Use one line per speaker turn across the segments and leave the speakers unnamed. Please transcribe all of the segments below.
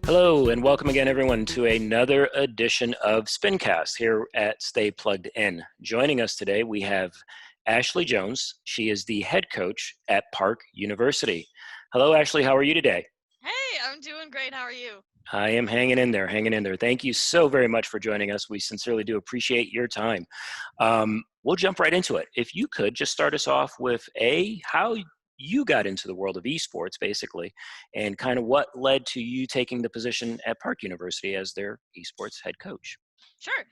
Hello, and welcome again, everyone, to another edition of Spincast here at Stay Plugged In. Joining us today, we have Ashley Jones. She is the head coach at Park University. Hello, Ashley. How are you today?
Hey, I'm doing great. How are you?
I am hanging in there, hanging in there. Thank you so very much for joining us. We sincerely do appreciate your time. We'll jump right into it. If you could just start us off with how you got into the world of esports, basically, and kind of what led to you taking the position at Park University as their esports head coach.
Sure.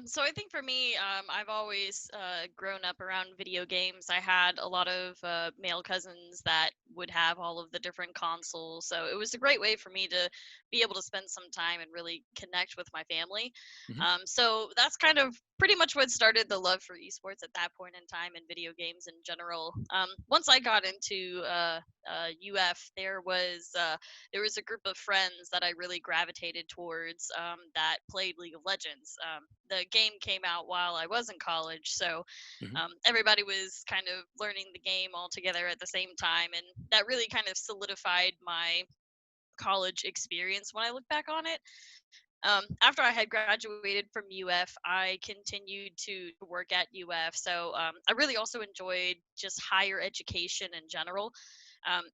So I think for me, I've always grown up around video games. I had a lot of male cousins that would have all of the different consoles. So it was a great way for me to be able to spend some time and really connect with my family.
Hmm.
So that's kind of pretty much what started the love for esports at that point in time and video games in general. Once I got into UF, there was a group of friends that I really gravitated towards that played League of Legends. The game came out while I was in college, so
Hmm.
everybody was kind of learning the game all together at the same time, and that really kind of solidified my college experience when I look back on it. After I had graduated from UF, I continued to work at UF. So I really also enjoyed just higher education in general.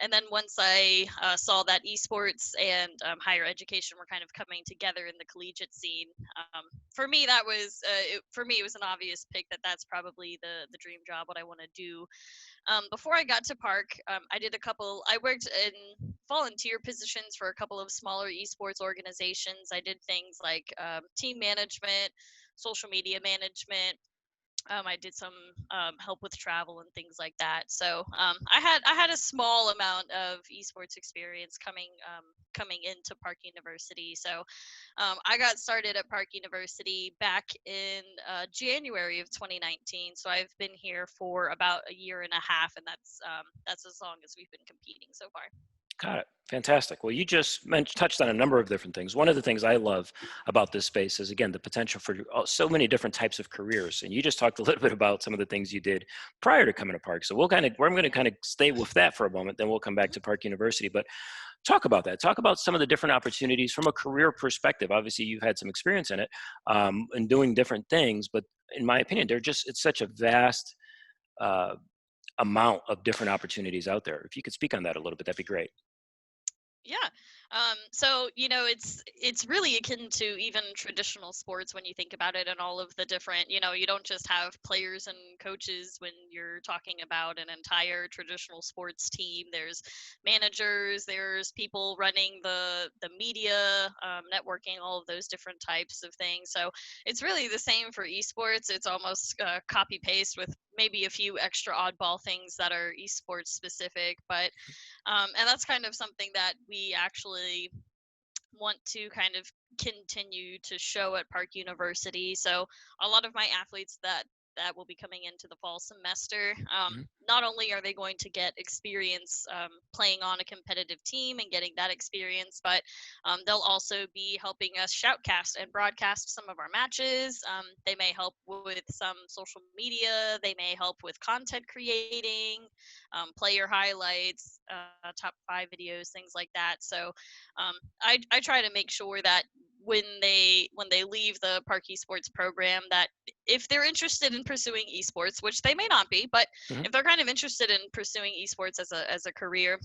And then once I saw that esports and higher education were kind of coming together in the collegiate scene, for me it was an obvious pick that that's probably the dream job, what I want to do. Before I got to Park, I worked in volunteer positions for a couple of smaller esports organizations. I did things like team management, social media management. I did some help with travel and things like that. So I had a small amount of esports experience coming into Park University. So I got started at Park University back in January of 2019. So I've been here for about a year and a half, and that's as long as we've been competing so far.
Got it. Fantastic. Well, you just touched on a number of different things. One of the things I love about this space is, again, the potential for so many different types of careers. And you just talked a little bit about some of the things you did prior to coming to Park. So I'm going to kind of stay with that for a moment. Then we'll come back
Mhm.
to Park University. But talk about that. Talk about some of the different opportunities from a career perspective. Obviously, you've had some experience in it and doing different things. But in my opinion, it's such a vast uh, amount of different opportunities out there. If you could speak on that a little bit, that'd be great.
Yeah. So it's really akin to even traditional sports when you think about it, and all of the different. You don't just have players and coaches when you're talking about an entire traditional sports team. There's managers. There's people running the media, networking, all of those different types of things. So it's really the same for esports. It's almost copy paste with maybe a few extra oddball things that are esports specific, but and that's kind of something that we actually want to kind of continue to show at Park University. So a lot of my athletes that will be coming into the fall semester,
Mhm.
not only are they going to get experience playing on a competitive team and getting that experience, but they'll also be helping us shoutcast and broadcast some of our matches. They may help with some social media. They may help with content creating, player highlights, top five videos, things like that. So I try to make sure that when they leave the Park Esports program, that if they're interested in pursuing esports, which they may not be, but
Mhm.
if they're kind of interested in pursuing esports as a career,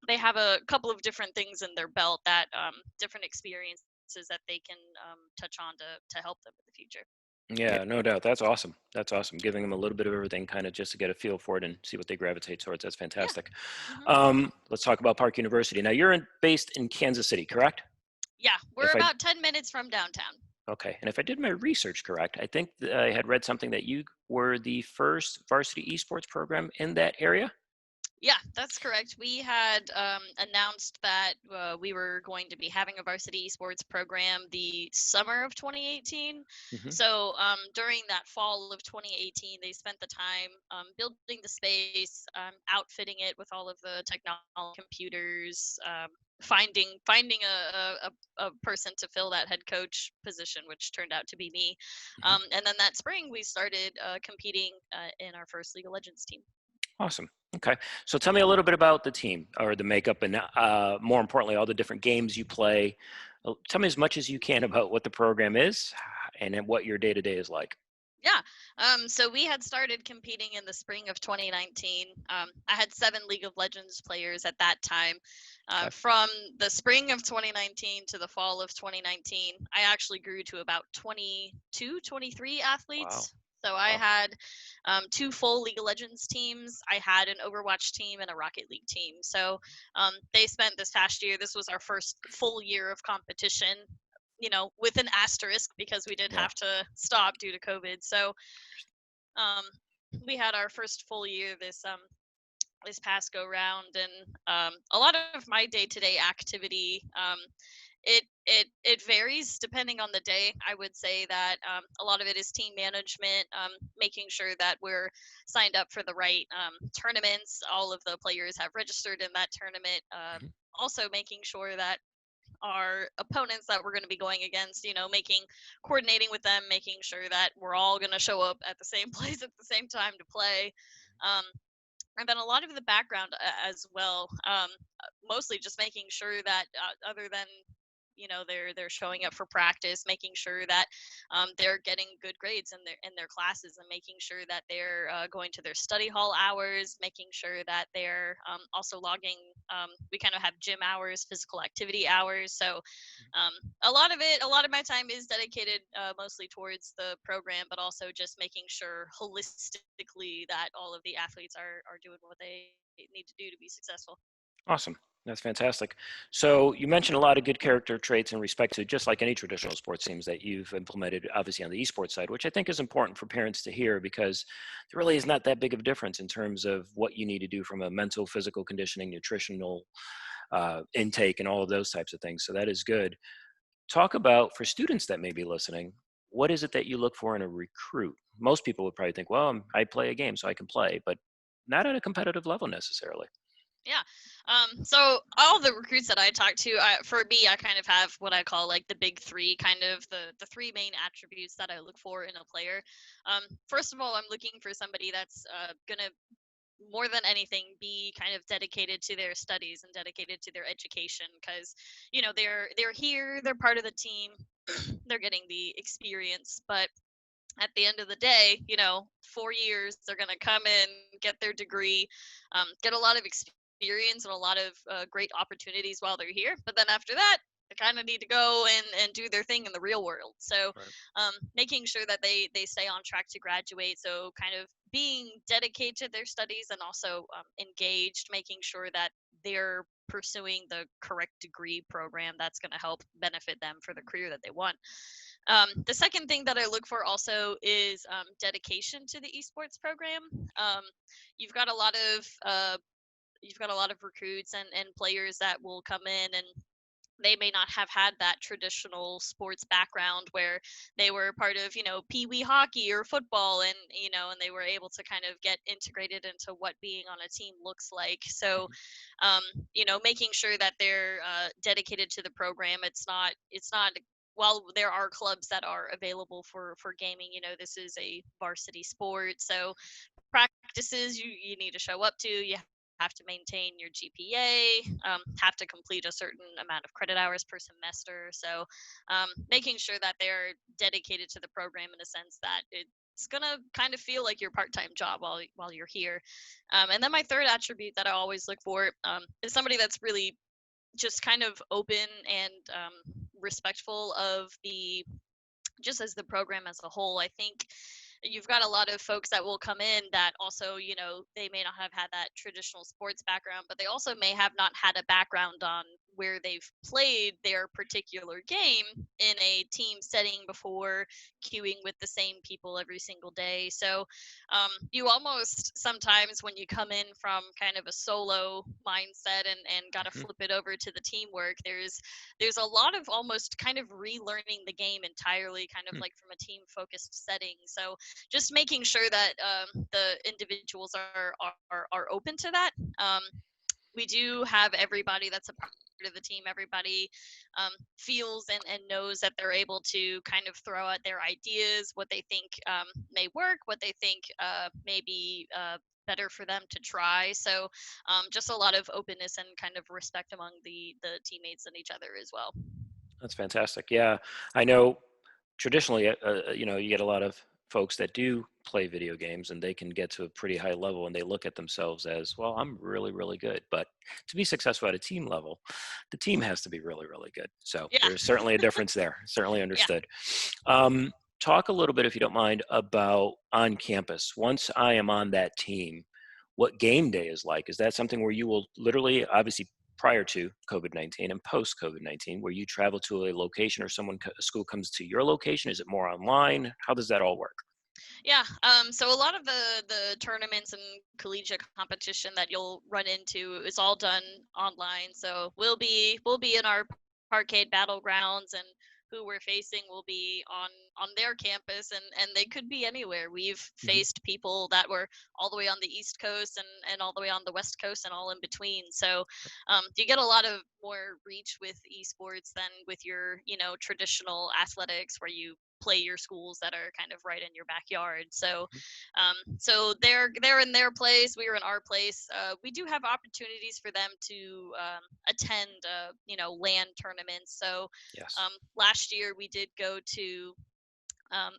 they have a couple of different things in their belt, that different experiences that they can touch on to help them in the future.
Yeah, no doubt. That's awesome. That's awesome. Giving them a little bit of everything, kind of just to get a feel for it and see what they gravitate towards. That's
Yeah.
fantastic.
Hmm.
Let's talk about Park University. Now, based in Kansas City, correct?
Yeah, we're
If I
about 10 minutes from downtown.
Okay, and if I did my research correct, I think I had read something that you were the first varsity esports program in that area.
Yeah, that's correct. We had announced that we were going to be having a varsity esports program the summer of 2018.
Hmm.
So during that fall of 2018, they spent the time building the space, outfitting it with all of the technology, computers, finding a person to fill that head coach position, which turned out to be me.
Hmm.
And then that spring, we started competing in our first League of Legends team.
Awesome. Okay. So tell me a little bit about the team or the makeup and more importantly, all the different games you play. Tell me as much as you can about what the program is and then what your day to day is like.
Yeah. So we had started competing in the spring of 2019. I had 7 League of Legends players at that time.
Okay.
From the spring of 2019 to the fall of 2019, I actually grew to about 22, 23
Wow.
athletes. So I
Wow.
had 2 full League of Legends teams. I had an Overwatch team and a Rocket League team. So they spent this past year, this was our first full year of competition, with an asterisk because we did
Yeah.
have to stop due to COVID. So um, we had our first full year this past go round, and a lot of my day to day activity. It varies depending on the day. I would say that a lot of it is team management, making sure that we're signed up for the right tournaments. All of the players have registered in that tournament.
Mhm.
Also, making sure that our opponents that we're going to be going against, coordinating with them, making sure that we're all going to show up at the same place at the same time to play. Um, and then a lot of the background as well, mostly just making sure that other than they're showing up for practice, making sure that they're getting good grades in their classes, and making sure that they're going to their study hall hours, making sure that they're also logging. We kind of have gym hours, physical activity hours. So um, a lot of my time is dedicated mostly towards the program, but also just making sure holistically that all of the athletes are doing what they need to do to be successful.
Awesome. That's fantastic. So you mentioned a lot of good character traits in respect to just like any traditional sports teams that you've implemented, obviously on the esports side, which I think is important for parents to hear because there really is not that big of a difference in terms of what you need to do from a mental, physical conditioning, nutritional intake, and all of those types of things. So that is good. Talk about for students that may be listening, what is it that you look for in a recruit? Most people would probably think, well, I play a game so I can play, but not at a competitive level necessarily.
Yeah. So all the recruits that I talk to, for me, I kind of have what I call like the big three, kind of the three main attributes that I look for in a player. First of all, I'm looking for somebody that's gonna more than anything be kind of dedicated to their studies and dedicated to their education, because they're here, they're part of the team, they're getting the experience, but at the end of the day, 4 years, they're going to come in, get their degree, get a lot of experience and a lot of great opportunities while they're here. But then after that, they kind of need to go and do their thing in the real world. So
Right.
making sure that they stay on track to graduate. So kind of being dedicated to their studies and also engaged, making sure that they're pursuing the correct degree program that's going to help benefit them for the career that they want. The second thing that I look for also is dedication to the esports program. Um, you've got a lot of recruits and players that will come in, and they may not have had that traditional sports background where they were part of pee wee hockey or football, and and they were able to kind of get integrated into what being on a team looks like. So
Mhm.
um, making sure that they're dedicated to the program. It's not while there are clubs that are available for gaming, this is a varsity sport. So practices you need to show up to. You have to maintain your GPA, have to complete a certain amount of credit hours per semester. So making sure that they're dedicated to the program in a sense that it's gonna kind of feel like your part-time job while you're here. And then my third attribute that I always look for is somebody that's really just kind of open and respectful of the just as the program as a whole. I think you've got a lot of folks that will come in that also, they may not have had that traditional sports background, but they also may have not had a background on where they've played their particular game in a team setting before, queuing with the same people every single day. So you almost sometimes, when you come in from kind of a solo mindset and got to
Mhm.
flip it over to the teamwork, there's a lot of almost kind of relearning the game entirely, kind of
Hmm.
like from a team focused setting. So just making sure that the individuals are open to that. Um, we do have everybody that's a part of the team. Everybody feels and knows that they're able to kind of throw out their ideas, what they think may work, what they think may be better for them to try. So just a lot of openness and kind of respect among the teammates and each other as well.
That's fantastic. Yeah, I know traditionally, you get a lot of folks that do play video games and they can get to a pretty high level and they look at themselves as, well, I'm really, really good. But to be successful at a team level, the team has to be really, really good. So
Yeah.
there's certainly a difference there. Certainly
Yeah.
understood. Um, Talk a little bit, if you don't mind, about on campus. Once I am on that team, what game day is like? Is that something where you will literally, obviously, prior to COVID-19 and post COVID-19, where you travel to a location or a school comes to your location? Is it more online? How does that all work?
Yeah. So a lot of the tournaments and collegiate competition that you'll run into is all done online. So we'll be in our parkade battlegrounds, and who we're facing will be on their campus, and they could be anywhere. We've
Hmm.
faced people that were all the way on the East Coast and all the way on the West Coast and all in between. So you get a lot of more reach with esports than with your traditional athletics where you play your schools that are kind of right in your backyard. So, so they're in their place, we are in our place. We do have opportunities for them to attend, LAN tournaments. So,
Yes.
last year we did go to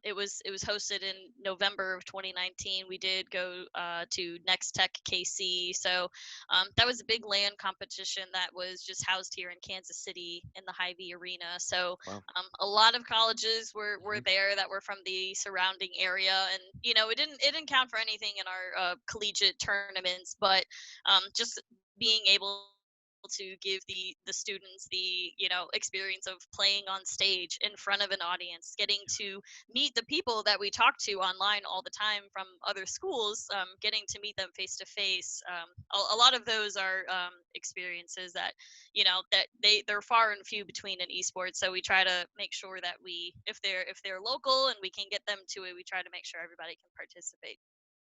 it was hosted in November of 2019. We did go to Next Tech KC, so that was a big LAN competition that was just housed here in Kansas City in the Hy-Vee Arena. So
Wow.
a lot of colleges were
Hmm.
there that were from the surrounding area, and it didn't count for anything in our collegiate tournaments, but just being able to give the students the experience of playing on stage in front of an audience, getting to meet the people that we talk to online all the time from other schools, getting to meet them face to face. A lot of those are experiences that that they're far and few between in esports. So we try to make sure that if they're local and we can get them to it, we try to make sure everybody can participate.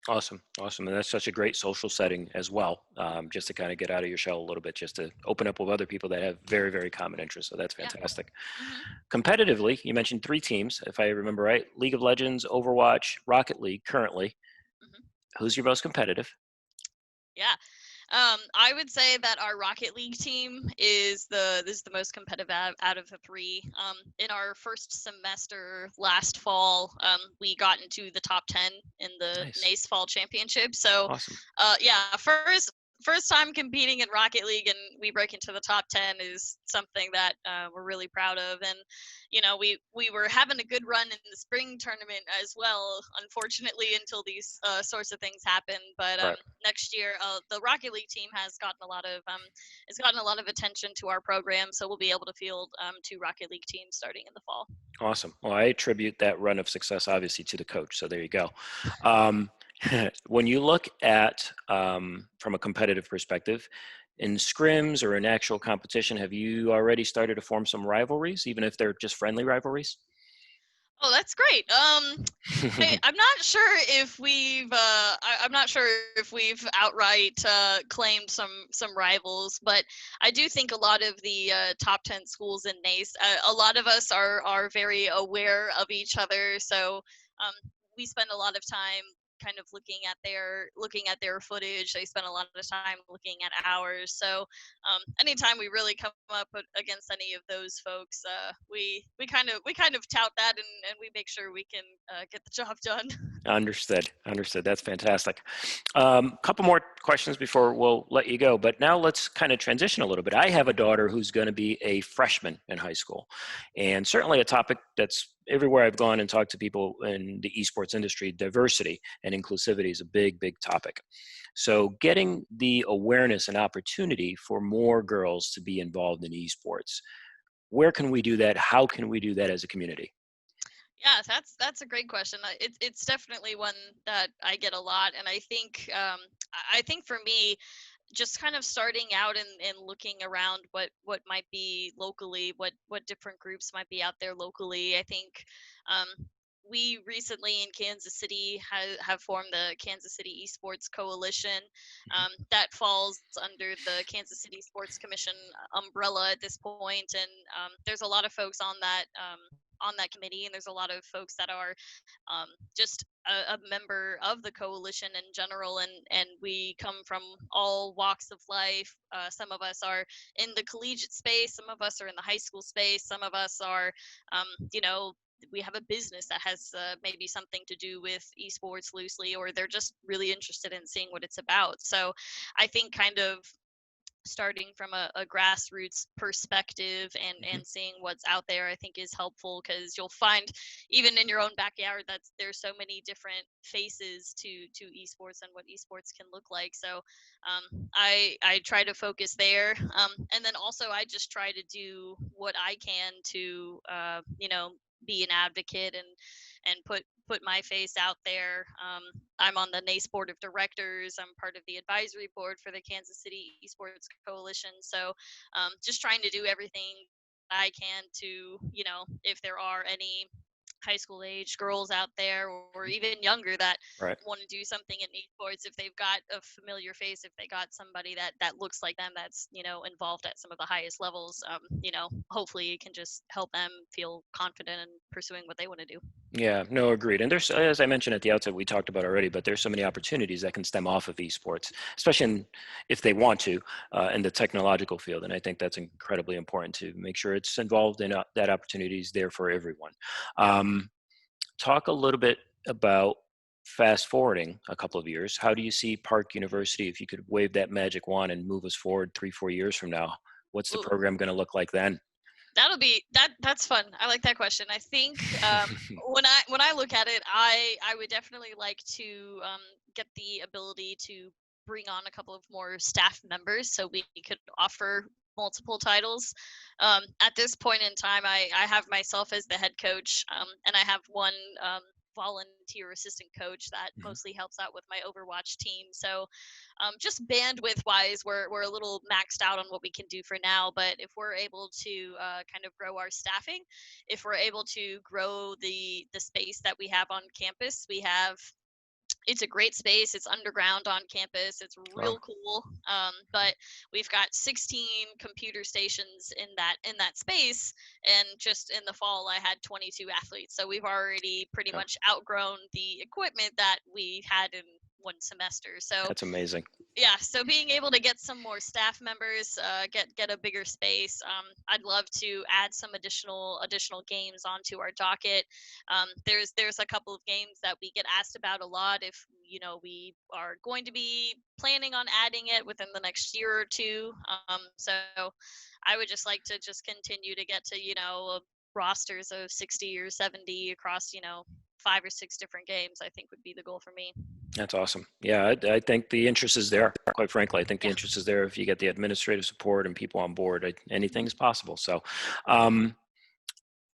Awesome. Awesome. And that's such a great social setting as well, just to kind of get out of your shell a little bit, just to open up with other people that have very, very common interests. So that's
Yeah.
fantastic.
Hmm.
Competitively, you mentioned three teams, if I remember right: League of Legends, Overwatch, Rocket League currently.
Hmm.
Who's your most competitive?
Yeah. I would say that our Rocket League team is the most competitive out of the three. In our first semester last fall, we got into the top 10 in the
Nice.
NACE Fall Championship. So,
Awesome.
yeah, first time competing in Rocket League and we break into the top 10 is something that we're really proud of. And we were having a good run in the spring tournament as well, unfortunately, until these sorts of things happen. But
Right.
next year, the Rocket League team has gotten a lot of attention to our program, so we'll be able to field two Rocket League teams starting in the fall.
Awesome. Well, I attribute that run of success obviously to the coach. So there you go. Um, when you look at from a competitive perspective, in scrims or in actual competition, have you already started to form some rivalries, even if they're just friendly rivalries?
Oh, that's great. I'm not sure if I'm not sure if we've outright claimed some rivals, but I do think a lot of the top 10 schools in NACE, a lot of us are very aware of each other. So um, we spend a lot of time kind of looking at their footage. They spend a lot of time looking at ours. So anytime we really come up against any of those folks, we kind of tout that, and we make sure we can get the job done.
Understood. Understood. That's fantastic. Couple more questions before we'll let you go. But now let's kind of transition a little bit. I have a daughter who's going to be a freshman in high school, and certainly a topic that's everywhere I've gone and talked to people in the esports industry. Diversity and inclusivity is a big, big topic. So, getting the awareness and opportunity for more girls to be involved in esports. Where can we do that? How can we do that as a community?
Yeah, that's a great question. It's definitely one that I get a lot, and I think for me, just kind of starting out and looking around what might be locally, what different groups might be out there locally. I think um, we recently in Kansas City have formed the Kansas City Esports Coalition
Mhm.
that falls under the Kansas City Sports Commission umbrella at this point, and there's a lot of folks on that. on that committee, and there's a lot of folks that are just a member of the coalition in general, and we come from all walks of life. Some of us are in the collegiate space, some of us are in the high school space, some of us are, you know, we have a business that has maybe something to do with esports loosely, or they're just really interested in seeing what it's about. So I think kind of starting from a grassroots perspective
Mhm.
and seeing what's out there, I think is helpful, because you'll find even in your own backyard that there's so many different faces to esports and what esports can look like. So I try to focus there, and then also I just try to do what I can to be an advocate and put my face out there. I'm on the NACE board of directors. I'm part of the advisory board for the Kansas City Esports Coalition. So just trying to do everything I can to, if there are any high school age girls out there, or even younger, that
Right.
want to do something in esports, if they've got a familiar face, if they got somebody that looks like them, that's involved at some of the highest levels, hopefully it can just help them feel confident in pursuing what they want to do.
Yeah, no, agreed. And there's, as I mentioned at the outset, we talked about already, but there's so many opportunities that can stem off of esports, especially if they want to, in the technological field. And I think that's incredibly important to make sure it's involved in that opportunity is there for everyone. Um, Talk a little bit about fast forwarding a couple of years. How do you see Park University, if you could wave that magic wand and move us forward 3, 4 years from now? What's the
Ooh,
program going to look like then?
that'll be that's fun. I like that question. I think when I look at it, I would definitely like to get the ability to bring on a couple of more staff members so we could offer multiple titles. At this point in time, I have myself as the head coach, and I have one volunteer assistant coach that
Mhm.
mostly helps out with my Overwatch team. So just bandwidth wise, we're a little maxed out on what we can do for now. But if we're able to kind of grow our staffing, if we're able to grow the space that we have on campus, it's a great space. It's underground on campus. It's
Wow,
real cool. But we've got 16 computer stations in that space, and just in the fall, I had 22 athletes. So we've already pretty
yeah,
much outgrown the equipment that we had in one semester. So
that's amazing.
yeah, so being able to get some more staff members, get a bigger space. I'd love to add some additional games onto our docket. There's a couple of games that we get asked about a lot. If we are going to be planning on adding it within the next year or two. So I would just like to just continue to get to rosters of 60 or 70 across 5 or 6 different games. I think would be the goal for me.
That's awesome. Yeah, I think the interest is there. Quite frankly, I think the
Yeah.
interest is there. If you get the administrative support and people on board, anything is possible. So, um,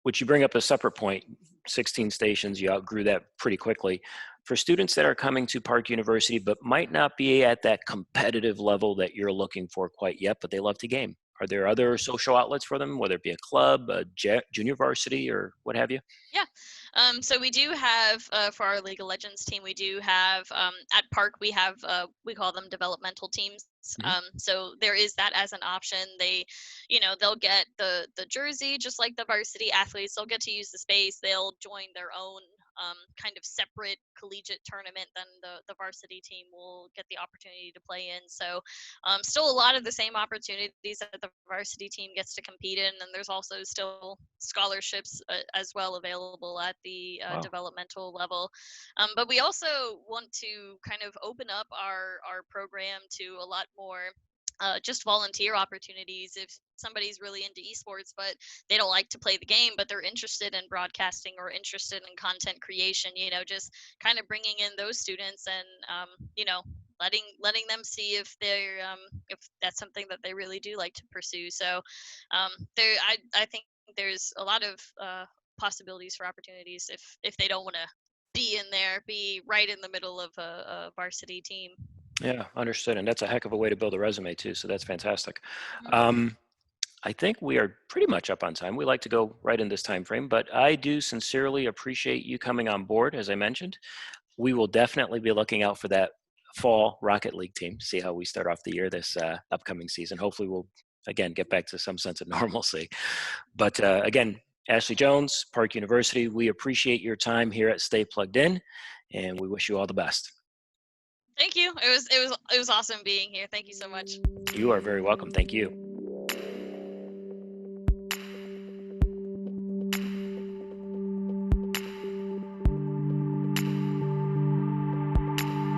which you bring up a separate point, 16 stations, you outgrew that pretty quickly. For students that are coming to Park University but might not be at that competitive level that you're looking for quite yet, but they love to game, are there other social outlets for them, whether it be a club, a junior varsity, or what have you?
Yeah. So we do have for our League of Legends team, we do have at Park we have we call them developmental teams.
Hmm.
So there is that as an option. They'll get the jersey just like the varsity athletes. They'll get to use the space. They'll join their own kind of separate collegiate tournament. Then the varsity team will get the opportunity to play in. So still a lot of the same opportunities that the varsity team gets to compete in, and there's also still scholarships as well available at the
Wow.
developmental level. But we also want to kind of open up our program to a lot more just volunteer opportunities. If somebody's really into esports but they don't like to play the game, but they're interested in broadcasting or interested in content creation, just kind of bringing in those students and letting them see if that's something that they really do like to pursue. So I think there's a lot of possibilities for opportunities if they don't want to be right in the middle of a varsity team.
Yeah, understood. And that's a heck of a way to build a resume too. So that's fantastic.
Mhm.
Um, I think we are pretty much up on time. We like to go right in this time frame, but I do sincerely appreciate you coming on board. As I mentioned, we will definitely be looking out for that fall Rocket League team. See how we start off the year this upcoming season. Hopefully, we'll again get back to some sense of normalcy. But again, Ashley Jones, Park University, we appreciate your time here at Stay Plugged In, and we wish you all the best.
Thank you. It was awesome being here. Thank you so much.
You are very welcome. Thank you.